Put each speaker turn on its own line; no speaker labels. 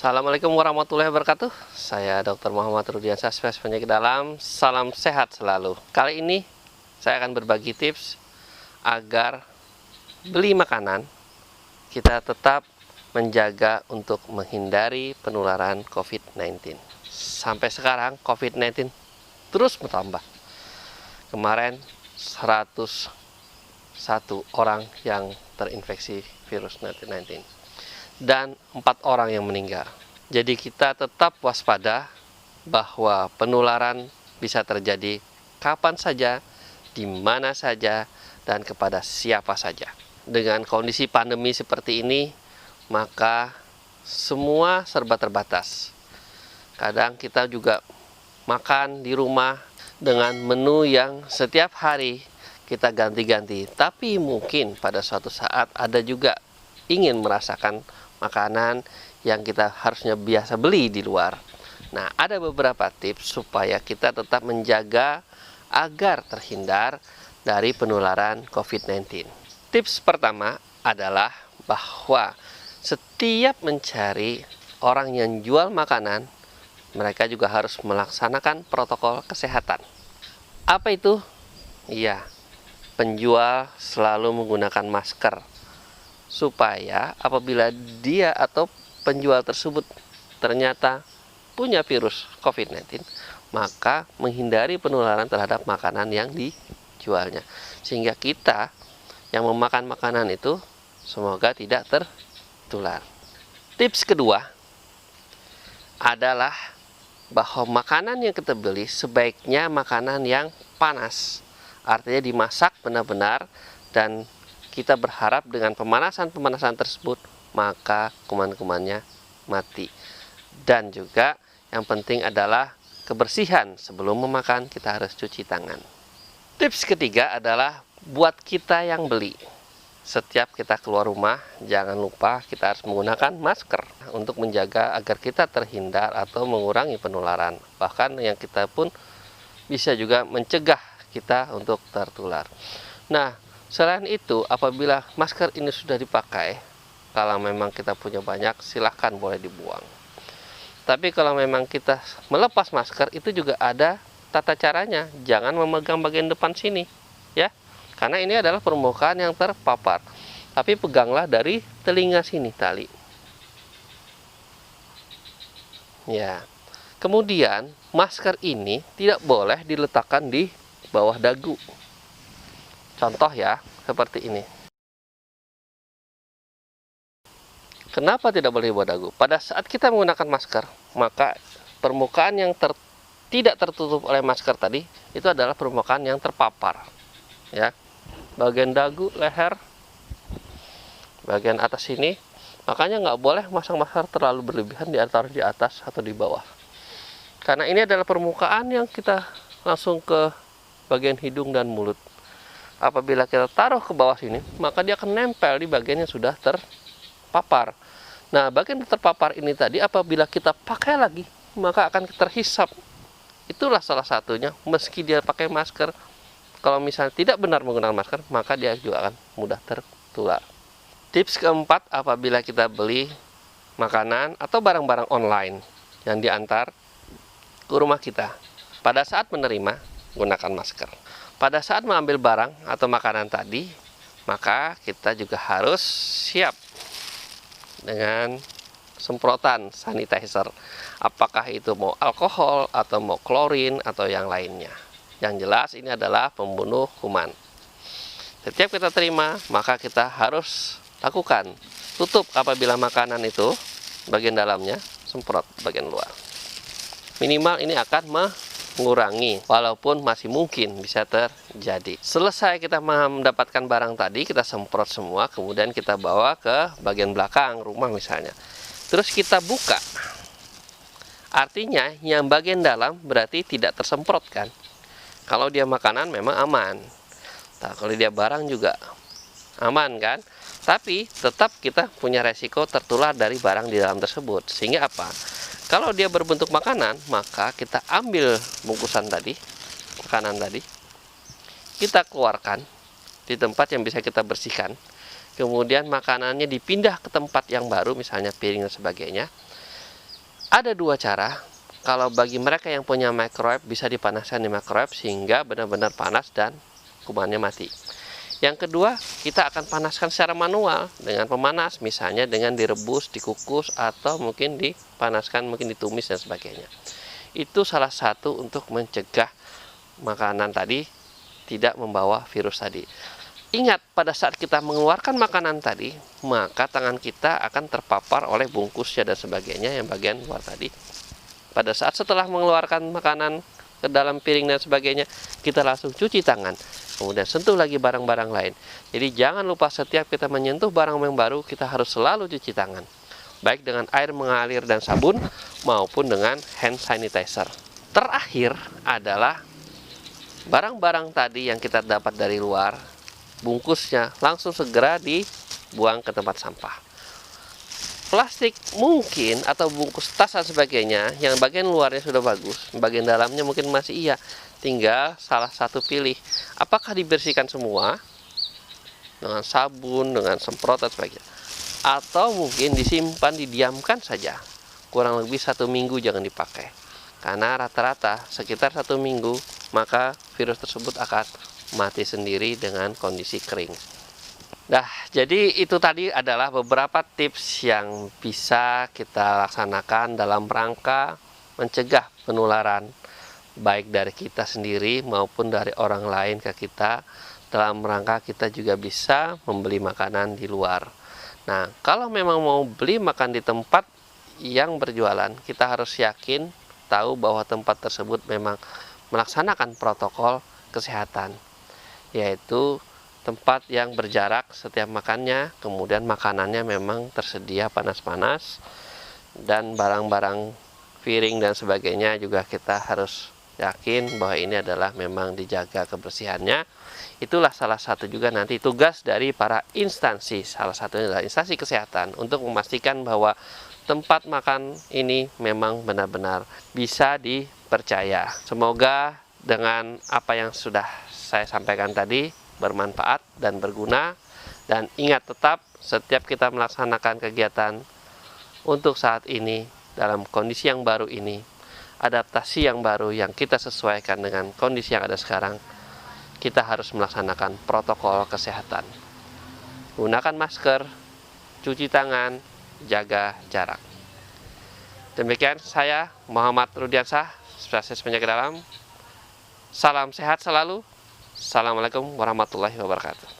Assalamualaikum warahmatullahi wabarakatuh. Saya Dr. Muhammad Rudiansyah, spesialis penyakit dalam. Salam sehat selalu. Kali ini saya akan berbagi tips agar beli makanan kita tetap menjaga untuk menghindari penularan COVID-19. Sampai sekarang COVID-19 terus bertambah. Kemarin 101 orang yang terinfeksi virus COVID-19 dan 4 orang yang meninggal. Jadi kita tetap waspada bahwa penularan bisa terjadi kapan saja, di mana saja, dan kepada siapa saja. Dengan kondisi pandemi seperti ini, maka semua serba terbatas. Kadang kita juga makan di rumah dengan menu yang setiap hari kita ganti-ganti. Tapi mungkin pada suatu saat ada juga ingin merasakan makanan yang kita harusnya biasa beli di luar. Nah, ada beberapa tips supaya kita tetap menjaga agar terhindar dari penularan COVID-19. Tips pertama adalah bahwa setiap mencari orang yang jual makanan, mereka juga harus melaksanakan protokol kesehatan. Apa itu? Iya, penjual selalu menggunakan masker, supaya apabila dia atau penjual tersebut ternyata punya virus COVID-19, maka menghindari penularan terhadap makanan yang dijualnya. Sehingga kita yang memakan makanan itu semoga tidak tertular. Tips kedua adalah bahwa makanan yang kita beli sebaiknya makanan yang panas. Artinya dimasak benar-benar, dan kita berharap dengan pemanasan-pemanasan tersebut maka kuman-kumannya mati. Dan juga yang penting adalah kebersihan. Sebelum memakan kita harus cuci tangan. Tips ketiga adalah buat kita yang beli. Setiap kita keluar rumah, jangan lupa kita harus menggunakan masker untuk menjaga agar kita terhindar atau mengurangi penularan. Bahkan yang kita pun bisa juga mencegah kita untuk tertular. Nah, selain itu, apabila masker ini sudah dipakai, kalau memang kita punya banyak, silahkan boleh dibuang. Tapi kalau memang kita melepas masker, itu juga ada tata caranya. Jangan memegang bagian depan sini, ya. Karena ini adalah permukaan yang terpapar. Tapi peganglah dari telinga sini tali. Ya. Kemudian, masker ini tidak boleh diletakkan di bawah dagu. Contoh ya, seperti ini. Kenapa tidak boleh di bawah dagu? Pada saat kita menggunakan masker, maka permukaan yang tidak tertutup oleh masker tadi, itu adalah permukaan yang terpapar. Ya. Bagian dagu, leher, bagian atas sini, makanya nggak boleh masang masker terlalu berlebihan di antara di atas atau di bawah. Karena ini adalah permukaan yang kita langsung ke bagian hidung dan mulut. Apabila kita taruh ke bawah sini, maka dia akan nempel di bagian yang sudah terpapar. Nah, bagian terpapar ini tadi apabila kita pakai lagi, maka akan terhisap. Itulah salah satunya, meski dia pakai masker, kalau misalnya tidak benar menggunakan masker, maka dia juga akan mudah tertular. Tips keempat, apabila kita beli makanan atau barang-barang online yang diantar ke rumah kita, pada saat menerima, gunakan masker. Pada saat mengambil barang atau makanan tadi, maka kita juga harus siap dengan semprotan sanitizer. Apakah itu mau alkohol atau mau klorin atau yang lainnya. Yang jelas ini adalah pembunuh kuman. Setiap kita terima, maka kita harus lakukan. Tutup apabila makanan itu, bagian dalamnya, semprot bagian luar. Minimal ini akan mengurangi, walaupun masih mungkin bisa terjadi. Selesai kita mendapatkan barang tadi, kita semprot semua, kemudian kita bawa ke bagian belakang rumah misalnya. Terus kita buka. Artinya yang bagian dalam berarti tidak tersemprot kan. Kalau dia makanan memang aman. Nah, kalau dia barang juga aman kan. Tapi tetap kita punya resiko tertular dari barang di dalam tersebut. Sehingga apa? Kalau dia berbentuk makanan, maka kita ambil bungkusan tadi, makanan tadi, kita keluarkan di tempat yang bisa kita bersihkan. Kemudian makanannya dipindah ke tempat yang baru, misalnya piring dan sebagainya. Ada dua cara. Kalau bagi mereka yang punya microwave, bisa dipanaskan di microwave sehingga benar-benar panas dan kumannya mati. Yang kedua, kita akan panaskan secara manual dengan pemanas, misalnya dengan direbus, dikukus, atau mungkin dipanaskan, mungkin ditumis dan sebagainya. Itu salah satu untuk mencegah makanan tadi tidak membawa virus tadi. Ingat, pada saat kita mengeluarkan makanan tadi, maka tangan kita akan terpapar oleh bungkusnya dan sebagainya yang bagian luar tadi. Pada saat setelah mengeluarkan makanan ke dalam piring dan sebagainya, kita langsung cuci tangan. Kemudian sentuh lagi barang-barang lain. Jadi jangan lupa setiap kita menyentuh barang yang baru, kita harus selalu cuci tangan. Baik dengan air mengalir dan sabun, maupun dengan hand sanitizer. Terakhir adalah barang-barang tadi yang kita dapat dari luar, bungkusnya langsung segera dibuang ke tempat sampah. Plastik mungkin atau bungkus tas dan sebagainya yang bagian luarnya sudah bagus, bagian dalamnya mungkin masih iya, tinggal salah satu pilih apakah dibersihkan semua dengan sabun, dengan semprot dan sebagainya, atau mungkin disimpan, didiamkan saja kurang lebih 1 minggu, jangan dipakai, karena rata-rata sekitar 1 minggu maka virus tersebut akan mati sendiri dengan kondisi kering. Nah, jadi itu tadi adalah beberapa tips yang bisa kita laksanakan dalam rangka mencegah penularan baik dari kita sendiri maupun dari orang lain ke kita, dalam rangka kita juga bisa membeli makanan di luar. Nah, kalau memang mau beli makan di tempat yang berjualan, kita harus yakin tahu bahwa tempat tersebut memang melaksanakan protokol kesehatan, yaitu tempat yang berjarak setiap makannya, kemudian makanannya memang tersedia panas-panas, dan barang-barang piring dan sebagainya juga kita harus yakin bahwa ini adalah memang dijaga kebersihannya. Itulah salah satu juga nanti tugas dari para instansi, salah satunya adalah instansi kesehatan, untuk memastikan bahwa tempat makan ini memang benar-benar bisa dipercaya. Semoga dengan apa yang sudah saya sampaikan tadi bermanfaat dan berguna. Dan ingat, tetap setiap kita melaksanakan kegiatan untuk saat ini dalam kondisi yang baru ini, adaptasi yang baru yang kita sesuaikan dengan kondisi yang ada sekarang, kita harus melaksanakan protokol kesehatan. Gunakan masker, cuci tangan, jaga jarak. Demikian saya Muhammad Rudiansah, spesialis penyakit dalam. Salam sehat selalu. Assalamualaikum warahmatullahi wabarakatuh.